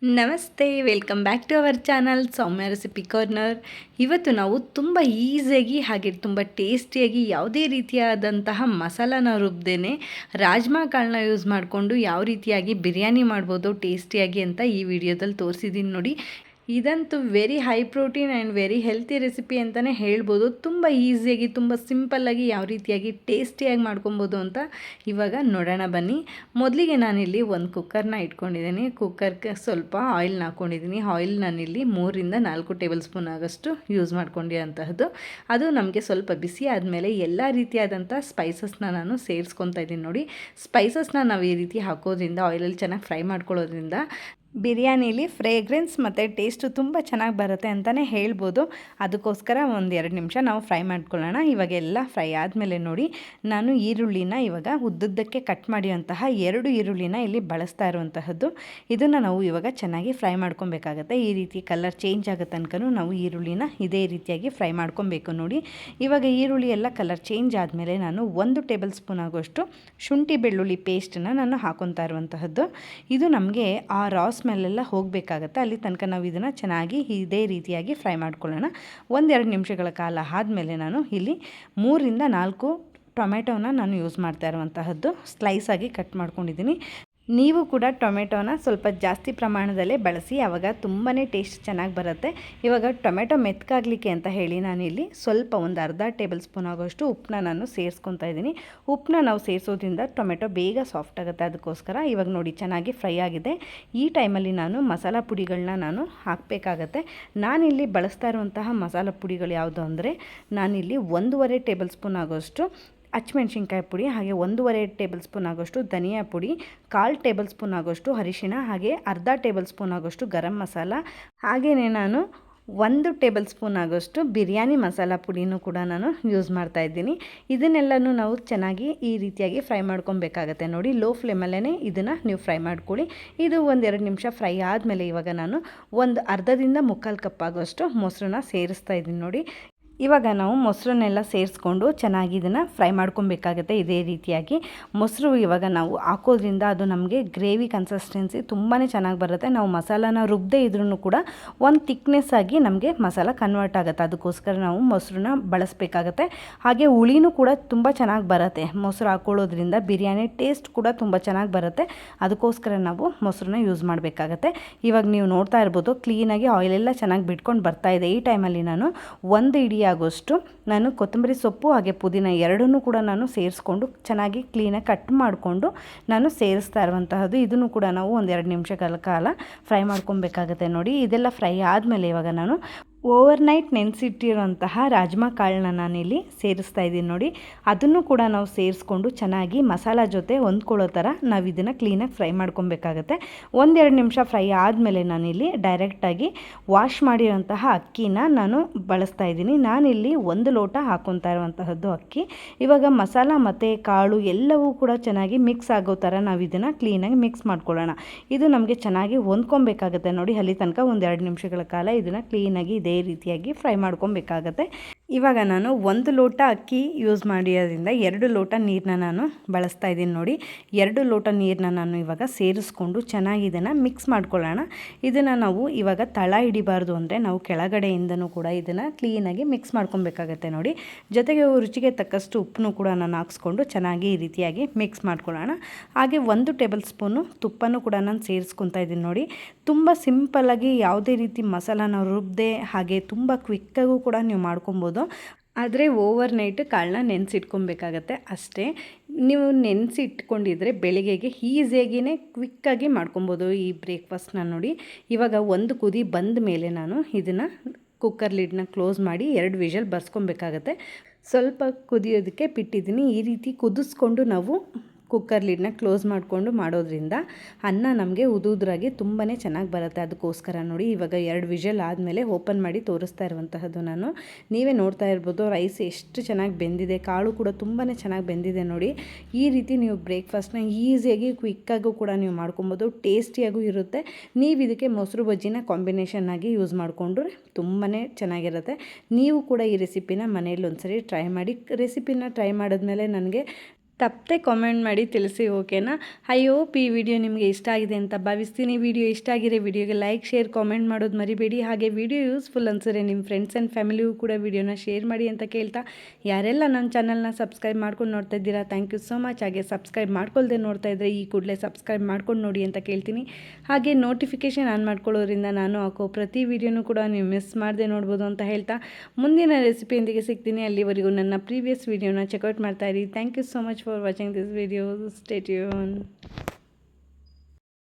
ನಮಸ್ತೆ, welcome back to our channel Soumya recipe corner. ಇವತ್ತು ನಾವು ತುಂಬ ಈಸಿಯಾಗಿ ಹಾಗೆ ತುಂಬ ಟೇಸ್ಟಿಯಾಗಿ ಯಾವುದೇ ರೀತಿಯಾದಂತಹ ಮಸಾಲಾನ ರುಬ್ಬದೇನೆ ರಾಜ್ಮಾ ಕಾಳನ್ನ ಯೂಸ್ ಮಾಡಿಕೊಂಡು ಯಾವ ರೀತಿಯಾಗಿ ಬಿರಿಯಾನಿ ಮಾಡ್ಬೋದು ಟೇಸ್ಟಿಯಾಗಿ ಅಂತ ಈ ವಿಡಿಯೋದಲ್ಲಿ ತೋರಿಸಿದ್ದೀನಿ ನೋಡಿ. ಇದಂತೂ very high protein and very healthy recipe ಅಂತಲೇ ಹೇಳ್ಬೋದು. ತುಂಬ ಈಸಿಯಾಗಿ ತುಂಬ ಸಿಂಪಲ್ಲಾಗಿ ಯಾವ ರೀತಿಯಾಗಿ ಟೇಸ್ಟಿಯಾಗಿ ಮಾಡ್ಕೊಬೋದು ಅಂತ ಇವಾಗ ನೋಡೋಣ ಬನ್ನಿ. ಮೊದಲಿಗೆ ನಾನಿಲ್ಲಿ ಒಂದು ಕುಕ್ಕರ್ನ ಇಟ್ಕೊಂಡಿದ್ದೀನಿ. ಕುಕ್ಕರ್ಗೆ ಸ್ವಲ್ಪ ಆಯಿಲ್ನ ಹಾಕ್ಕೊಂಡಿದ್ದೀನಿ. ಆಯಿಲ್ ನಾನಿಲ್ಲಿ 3-4 ಟೇಬಲ್ ಸ್ಪೂನ್ ಆಗೋಷ್ಟು ಯೂಸ್ ಮಾಡ್ಕೊಂಡಿರೋಂತಹದ್ದು. ಅದು ನಮಗೆ ಸ್ವಲ್ಪ ಬಿಸಿ ಆದಮೇಲೆ ಎಲ್ಲ ರೀತಿಯಾದಂಥ ಸ್ಪೈಸಸ್ನ ನಾನು ಸೇರಿಸ್ಕೊತಾ ಇದ್ದೀನಿ ನೋಡಿ. ಸ್ಪೈಸಸ್ನ ನಾವು ಈ ರೀತಿ ಹಾಕೋದ್ರಿಂದ ಆಯಿಲಲ್ಲಿ ಚೆನ್ನಾಗಿ ಫ್ರೈ ಮಾಡ್ಕೊಳ್ಳೋದ್ರಿಂದ ಬಿರಿಯಾನಿಲಿ ಫ್ರೇಗ್ರೆನ್ಸ್ ಮತ್ತು ಟೇಸ್ಟು ತುಂಬ ಚೆನ್ನಾಗಿ ಬರುತ್ತೆ ಅಂತಲೇ ಹೇಳ್ಬೋದು. ಅದಕ್ಕೋಸ್ಕರ 1-2 ನಿಮಿಷ ನಾವು ಫ್ರೈ ಮಾಡ್ಕೊಳ್ಳೋಣ. ಇವಾಗೆಲ್ಲ ಫ್ರೈ ಆದಮೇಲೆ ನೋಡಿ, ನಾನು ಈರುಳ್ಳಿನ ಇವಾಗ ಉದ್ದುದ್ದಕ್ಕೆ ಕಟ್ ಮಾಡಿರುವಂತಹ 2 ಈರುಳ್ಳಿನ ಇಲ್ಲಿ ಬಳಸ್ತಾ ಇರುವಂತಹದ್ದು. ಇದನ್ನು ನಾವು ಇವಾಗ ಚೆನ್ನಾಗಿ ಫ್ರೈ ಮಾಡ್ಕೊಬೇಕಾಗತ್ತೆ. ಈ ರೀತಿ ಕಲರ್ ಚೇಂಜ್ ಆಗೋ ತನಕ ನಾವು ಈರುಳ್ಳಿನ ಇದೇ ರೀತಿಯಾಗಿ ಫ್ರೈ ಮಾಡ್ಕೊಬೇಕು ನೋಡಿ. ಇವಾಗ ಈರುಳ್ಳಿ ಎಲ್ಲ ಕಲರ್ ಚೇಂಜ್ ಆದಮೇಲೆ ನಾನು 1 ಟೇಬಲ್ ಸ್ಪೂನ್ ಆಗೋಷ್ಟು ಶುಂಠಿ ಬೆಳ್ಳುಳ್ಳಿ ಪೇಸ್ಟನ್ನು ನಾನು ಹಾಕೊತಾ ಇರುವಂತಹದ್ದು. ಇದು ನಮಗೆ ಆ ಸ್ಮೆಲ್ಲೆಲ್ಲ ಹೋಗಬೇಕಾಗತ್ತೆ. ಅಲ್ಲಿ ತನಕ ನಾವು ಇದನ್ನು ಚೆನ್ನಾಗಿ ಇದೇ ರೀತಿಯಾಗಿ ಫ್ರೈ ಮಾಡ್ಕೊಳ್ಳೋಣ. 1-2 ನಿಮಿಷಗಳ ಕಾಲ ಆದಮೇಲೆ ನಾನು ಇಲ್ಲಿ 3-4 ಟೊಮೆಟೊನ ನಾನು ಯೂಸ್ ಮಾಡ್ತಾ ಇರುವಂತಹದ್ದು. ಸ್ಲೈಸಾಗಿ ಕಟ್ ಮಾಡ್ಕೊಂಡಿದ್ದೀನಿ. ನೀವು ಕೂಡ ಟೊಮೆಟೊನ ಸ್ವಲ್ಪ ಜಾಸ್ತಿ ಪ್ರಮಾಣದಲ್ಲೇ ಬಳಸಿ, ಆವಾಗ ತುಂಬಾ ಟೇಸ್ಟ್ ಚೆನ್ನಾಗಿ ಬರುತ್ತೆ. ಇವಾಗ ಟೊಮೆಟೊ ಮೆತ್ತಗಾಗಲಿಕ್ಕೆ ಅಂತ ಹೇಳಿ ನಾನಿಲ್ಲಿ ಸ್ವಲ್ಪ ಒಂದು ಅರ್ಧ ಟೇಬಲ್ ಸ್ಪೂನ್ ಆಗೋಷ್ಟು ಉಪ್ಪನ್ನ ನಾನು ಸೇರಿಸ್ಕೊತಾ ಇದ್ದೀನಿ. ಉಪ್ಪನ್ನ ನಾವು ಸೇರಿಸೋದ್ರಿಂದ ಟೊಮೆಟೊ ಬೇಗ ಸಾಫ್ಟ್ ಆಗುತ್ತೆ. ಅದಕ್ಕೋಸ್ಕರ ಇವಾಗ ನೋಡಿ ಚೆನ್ನಾಗಿ ಫ್ರೈ ಆಗಿದೆ. ಈ ಟೈಮಲ್ಲಿ ನಾನು ಮಸಾಲ ಪುಡಿಗಳನ್ನ ನಾನು ಹಾಕಬೇಕಾಗತ್ತೆ. ನಾನಿಲ್ಲಿ ಬಳಸ್ತಾ ಇರುವಂತಹ ಮಸಾಲ ಪುಡಿಗಳು ಯಾವುದು ಅಂದರೆ, ನಾನಿಲ್ಲಿ 1.5 ಟೇಬಲ್ ಸ್ಪೂನ್ ಆಗೋಷ್ಟು ಹಸಿಮೆಣ್ಸಿನ್ಕಾಯಿ ಪುಡಿ, ಹಾಗೆ 1.5 ಟೇಬಲ್ ಸ್ಪೂನ್ ಆಗೋಷ್ಟು ಧನಿಯಾ ಪುಡಿ, 1/4 ಟೇಬಲ್ ಸ್ಪೂನ್ ಆಗೋಷ್ಟು ಅರಿಶಿಣ, ಹಾಗೆ ಅರ್ಧ ಟೇಬಲ್ ಸ್ಪೂನ್ ಆಗೋಷ್ಟು ಗರಂ ಮಸಾಲ, ಹಾಗೆಯೇ ನಾನು 1 ಟೇಬಲ್ ಸ್ಪೂನ್ ಆಗೋಷ್ಟು ಬಿರಿಯಾನಿ ಮಸಾಲ ಪುಡಿನೂ ಕೂಡ ನಾನು ಯೂಸ್ ಮಾಡ್ತಾ ಇದ್ದೀನಿ. ಇದನ್ನೆಲ್ಲನೂ ನಾವು ಚೆನ್ನಾಗಿ ಈ ರೀತಿಯಾಗಿ ಫ್ರೈ ಮಾಡ್ಕೊಬೇಕಾಗತ್ತೆ ನೋಡಿ. ಲೋ ಫ್ಲೇಮಲ್ಲೇ ಇದನ್ನು ನೀವು ಫ್ರೈ ಮಾಡ್ಕೊಳ್ಳಿ. ಇದು 1-2 ನಿಮಿಷ ಫ್ರೈ ಆದಮೇಲೆ ಇವಾಗ ನಾನು ಒಂದು ಅರ್ಧದಿಂದ 3/4 ಕಪ್ ಆಗೋಷ್ಟು ಮೊಸರನ್ನ ಸೇರಿಸ್ತಾ ಇದ್ದೀನಿ ನೋಡಿ. ಇವಾಗ ನಾವು ಮೊಸರನ್ನೆಲ್ಲ ಸೇರಿಸ್ಕೊಂಡು ಚೆನ್ನಾಗಿ ಇದನ್ನು ಫ್ರೈ ಮಾಡ್ಕೊಬೇಕಾಗತ್ತೆ. ಇದೇ ರೀತಿಯಾಗಿ ಮೊಸರು ಇವಾಗ ನಾವು ಹಾಕೋದ್ರಿಂದ ಅದು ನಮಗೆ ಗ್ರೇವಿ ಕನ್ಸಿಸ್ಟೆನ್ಸಿ ತುಂಬಾ ಚೆನ್ನಾಗಿ ಬರುತ್ತೆ. ನಾವು ಮಸಾಲಾನ ರುಬ್ಬದೇ ಇದ್ರೂ ಕೂಡ ಒಂದು ಥಿಕ್ನೆಸ್ ಆಗಿ ನಮಗೆ ಮಸಾಲ ಕನ್ವರ್ಟ್ ಆಗುತ್ತೆ. ಅದಕ್ಕೋಸ್ಕರ ನಾವು ಮೊಸರನ್ನ ಬಳಸಬೇಕಾಗತ್ತೆ. ಹಾಗೆ ಹುಳಿನೂ ಕೂಡ ತುಂಬ ಚೆನ್ನಾಗಿ ಬರುತ್ತೆ. ಮೊಸರು ಹಾಕ್ಕೊಳ್ಳೋದ್ರಿಂದ ಬಿರಿಯಾನಿ ಟೇಸ್ಟ್ ಕೂಡ ತುಂಬ ಚೆನ್ನಾಗಿ ಬರುತ್ತೆ. ಅದಕ್ಕೋಸ್ಕರ ನಾವು ಮೊಸರನ್ನ ಯೂಸ್ ಮಾಡಬೇಕಾಗತ್ತೆ. ಇವಾಗ ನೀವು ನೋಡ್ತಾ ಇರ್ಬೋದು, ಕ್ಲೀನಾಗಿ ಆಯಿಲೆಲ್ಲ ಚೆನ್ನಾಗಿ ಬಿಟ್ಕೊಂಡು ಬರ್ತಾ ಇದೆ. ಈ ಟೈಮಲ್ಲಿ ನಾನು 1 ಇಡೀ ಆಗೋಷ್ಟು ನಾನು ಕೊತ್ತಂಬರಿ ಸೊಪ್ಪು ಹಾಗೆ ಪುದೀನ ಎರಡನ್ನೂ ಕೂಡ ನಾನು ಸೇರಿಸ್ಕೊಂಡು ಚೆನ್ನಾಗಿ ಕ್ಲೀನಾಗಿ ಕಟ್ ಮಾಡಿಕೊಂಡು ನಾನು ಸೇರಿಸ್ತಾ ಇರುವಂತಹದ್ದು. ಇದನ್ನು ಕೂಡ ನಾವು 1-2 ನಿಮಿಷಗಳ ಕಾಲ ಫ್ರೈ ಮಾಡ್ಕೊಬೇಕಾಗತ್ತೆ ನೋಡಿ. ಇದೆಲ್ಲ ಫ್ರೈ ಆದಮೇಲೆ ಇವಾಗ ನಾನು ಓವರ್ನೈಟ್ ನೆನೆಸಿಟ್ಟಿರೋಂತಹ ರಾಜ್ಮಾ ಕಾಳನ್ನ ನಾನಿಲ್ಲಿ ಸೇರಿಸ್ತಾ ಇದ್ದೀನಿ ನೋಡಿ. ಅದನ್ನು ಕೂಡ ನಾವು ಸೇರಿಸ್ಕೊಂಡು ಚೆನ್ನಾಗಿ ಮಸಾಲ ಜೊತೆ ಹೊಂದ್ಕೊಳ್ಳೋ ಥರ ನಾವು ಇದನ್ನು ಕ್ಲೀನಾಗಿ ಫ್ರೈ ಮಾಡ್ಕೊಬೇಕಾಗತ್ತೆ. 1-2 ನಿಮಿಷ ಫ್ರೈ ಆದಮೇಲೆ ನಾನಿಲ್ಲಿ ಡೈರೆಕ್ಟಾಗಿ ವಾಶ್ ಮಾಡಿರೋಂತಹ ಅಕ್ಕಿನ ನಾನು ಬಳಸ್ತಾ ಇದ್ದೀನಿ. ನಾನಿಲ್ಲಿ 1 ಲೋಟ ಹಾಕ್ಕೊತಾ ಇರುವಂತಹದ್ದು ಅಕ್ಕಿ. ಇವಾಗ ಮಸಾಲ ಮತ್ತು ಕಾಳು ಎಲ್ಲವೂ ಕೂಡ ಚೆನ್ನಾಗಿ ಮಿಕ್ಸ್ ಆಗೋ ಥರ ನಾವು ಇದನ್ನು ಕ್ಲೀನಾಗಿ ಮಿಕ್ಸ್ ಮಾಡ್ಕೊಳ್ಳೋಣ. ಇದು ನಮಗೆ ಚೆನ್ನಾಗಿ ಹೊಂದ್ಕೊಬೇಕಾಗತ್ತೆ ನೋಡಿ. ಅಲ್ಲಿ ತನಕ 1-2 ನಿಮಿಷಗಳ ಕಾಲ ಇದನ್ನು ಕ್ಲೀನಾಗಿ ಇದೇ ರೀತಿಯಾಗಿ ಫ್ರೈ ಮಾಡ್ಕೊಬೇಕಾಗತ್ತೆ. ಇವಾಗ ನಾನು 1 ಲೋಟ ಅಕ್ಕಿ ಯೂಸ್ ಮಾಡಿರೋದ್ರಿಂದ 2 ಲೋಟ ನೀರನ್ನ ನಾನು ಬಳಸ್ತಾ ಇದ್ದೀನಿ ನೋಡಿ. 2 ಲೋಟ ನೀರನ್ನ ನಾನು ಇವಾಗ ಸೇರಿಸ್ಕೊಂಡು ಚೆನ್ನಾಗಿ ಇದನ್ನು ಮಿಕ್ಸ್ ಮಾಡ್ಕೊಳ್ಳೋಣ. ಇದನ್ನು ನಾವು ಇವಾಗ ತಳ ಹಿಡಿಬಾರ್ದು ಅಂದರೆ ನಾವು ಕೆಳಗಡೆಯಿಂದನೂ ಕೂಡ ಇದನ್ನು ಕ್ಲೀನಾಗಿ ಮಿಕ್ಸ್ ಮಾಡ್ಕೊಬೇಕಾಗತ್ತೆ ನೋಡಿ. ಜೊತೆಗೆ ರುಚಿಗೆ ತಕ್ಕಷ್ಟು ಉಪ್ಪನ್ನು ಕೂಡ ನಾನು ಹಾಕ್ಸ್ಕೊಂಡು ಚೆನ್ನಾಗಿ ಈ ರೀತಿಯಾಗಿ ಮಿಕ್ಸ್ ಮಾಡ್ಕೊಳ್ಳೋಣ. ಹಾಗೆ 1 ಟೇಬಲ್ ಸ್ಪೂನು ತುಪ್ಪನೂ ಕೂಡ ನಾನು ಸೇರಿಸ್ಕೊತಾ ಇದ್ದೀನಿ ನೋಡಿ. ತುಂಬ ಸಿಂಪಲ್ಲಾಗಿ ಯಾವುದೇ ರೀತಿ ಮಸಾಲಾನ ರುಬ್ಬದೆ ಹಾಗೆ ತುಂಬ ಕ್ವಿಕ್ಕಾಗೂ ಕೂಡ ನೀವು ಮಾಡ್ಕೊಬೋದು. ಆದರೆ ಓವರ್ ನೈಟ್ ಕಾಳನ್ನ ನೆನೆಸಿಟ್ಕೊಬೇಕಾಗತ್ತೆ ಅಷ್ಟೇ. ನೀವು ನೆನೆಸಿಟ್ಕೊಂಡಿದ್ರೆ ಬೆಳಿಗ್ಗೆಗೆ ಈಸಿಯಾಗಿಯೇ ಕ್ವಿಕ್ಕಾಗಿ ಮಾಡ್ಕೊಬೋದು ಈ ಬ್ರೇಕ್ಫಾಸ್ಟ್ನ ನೋಡಿ. ಇವಾಗ 1 ಕುದಿ ಬಂದ ಮೇಲೆ ನಾನು ಇದನ್ನು ಕುಕ್ಕರ್ ಲಿಡ್ನ ಕ್ಲೋಸ್ ಮಾಡಿ 2 ವಿಷಲ್ ಬರ್ಸ್ಕೊಬೇಕಾಗತ್ತೆ. ಸ್ವಲ್ಪ ಕುದಿಯೋದಕ್ಕೆ ಬಿಟ್ಟಿದ್ದೀನಿ. ಈ ರೀತಿ ಕುದಿಸ್ಕೊಂಡು ನಾವು ಕುಕ್ಕರ್ ಲಿಡ್ನ ಕ್ಲೋಸ್ ಮಾಡಿಕೊಂಡು ಮಾಡೋದ್ರಿಂದ ಅನ್ನ ನಮಗೆ ಉದುರಾಗಿ ತುಂಬಾ ಚೆನ್ನಾಗಿ ಬರುತ್ತೆ. ಅದಕ್ಕೋಸ್ಕರ ನೋಡಿ ಇವಾಗ 2 ವಿಷಲ್ ಆದಮೇಲೆ ಓಪನ್ ಮಾಡಿ ತೋರಿಸ್ತಾ ಇರುವಂತಹದ್ದು ನಾನು. ನೀವೇ ನೋಡ್ತಾ ಇರ್ಬೋದು ರೈಸ್ ಎಷ್ಟು ಚೆನ್ನಾಗಿ ಬೆಂದಿದೆ, ಕಾಳು ಕೂಡ ತುಂಬಾ ಚೆನ್ನಾಗಿ ಬೆಂದಿದೆ ನೋಡಿ. ಈ ರೀತಿ ನೀವು ಬ್ರೇಕ್ಫಾಸ್ಟ್ನ ಈಸಿಯಾಗಿ ಕ್ವಿಕ್ಕಾಗೂ ಕೂಡ ನೀವು ಮಾಡ್ಕೊಬೋದು, ಟೇಸ್ಟಿಯಾಗೂ ಇರುತ್ತೆ. ನೀವು ಇದಕ್ಕೆ ಮೊಸರು ಬಜ್ಜಿನ ಕಾಂಬಿನೇಷನ್ ಆಗಿ ಯೂಸ್ ಮಾಡಿಕೊಂಡ್ರೆ ತುಂಬಾ ಚೆನ್ನಾಗಿರುತ್ತೆ. ನೀವು ಕೂಡ ಈ ರೆಸಿಪಿನ ಮನೆಯಲ್ಲಿ ಒಂದ್ಸರಿ ಟ್ರೈ ಮಾಡಿ. ರೆಸಿಪಿನ ಟ್ರೈ ಮಾಡಿದ್ಮೇಲೆ ನನಗೆ ತಪ್ಪದೆ ಕಾಮೆಂಟ್ ಮಾಡಿ ತಿಳಿಸಿ, ಓಕೆನಾ? ಐ ಹೋಪ್ ಈ ವಿಡಿಯೋ ನಿಮಗೆ ಇಷ್ಟ ಆಗಿದೆ ಅಂತ ಭಾವಿಸ್ತೀನಿ. ವಿಡಿಯೋ ಇಷ್ಟ ಆಗಿರೋ ವಿಡಿಯೋಗೆ ಲೈಕ್, ಶೇರ್, ಕಾಮೆಂಟ್ ಮಾಡೋದು ಮರಿಬೇಡಿ. ಹಾಗೆ ವಿಡಿಯೋ ಯೂಸ್ಫುಲ್ ಅನ್ಸಿದ್ರೆ ನಿಮ್ಮ ಫ್ರೆಂಡ್ಸ್ ಆ್ಯಂಡ್ ಫ್ಯಾಮಿಲಿಗೂ ಕೂಡ ವಿಡಿಯೋನ ಶೇರ್ ಮಾಡಿ ಅಂತ ಕೇಳ್ತಾ, ಯಾರೆಲ್ಲ ನನ್ನ ಚಾನಲ್ನ ಸಬ್ಸ್ಕ್ರೈಬ್ ಮಾಡ್ಕೊಂಡು ನೋಡ್ತಾ ಇದ್ದೀರಾ, ಥ್ಯಾಂಕ್ ಯು ಸೋ ಮಚ್. ಹಾಗೆ ಸಬ್ಸ್ಕ್ರೈಬ್ ಮಾಡ್ಕೊಳ್ದೆ ನೋಡ್ತಾ ಇದ್ದರೆ ಈ ಕೂಡಲೇ ಸಬ್ಸ್ಕ್ರೈಬ್ ಮಾಡ್ಕೊಂಡು ನೋಡಿ ಅಂತ ಕೇಳ್ತೀನಿ. ಹಾಗೆ ನೋಟಿಫಿಕೇಷನ್ ಆನ್ ಮಾಡ್ಕೊಳ್ಳೋದ್ರಿಂದ ನಾನು ಹಾಕೋ ಪ್ರತಿ ವಿಡಿಯೋನೂ ಕೂಡ ನೀವು ಮಿಸ್ ಮಾಡದೆ ನೋಡ್ಬೋದು ಅಂತ ಹೇಳ್ತಾ, ಮುಂದಿನ ರೆಸಿಪಿಯೊಂದಿಗೆ ಸಿಗ್ತೀನಿ. ಅಲ್ಲಿವರೆಗೂ ನನ್ನ ಪ್ರೀವಿಯಸ್ ವಿಡಿಯೋನ ಚೆಕ್ಔಟ್ ಮಾಡ್ತಾ ಇರಿ. Thank you so much for watching this video. Stay tuned.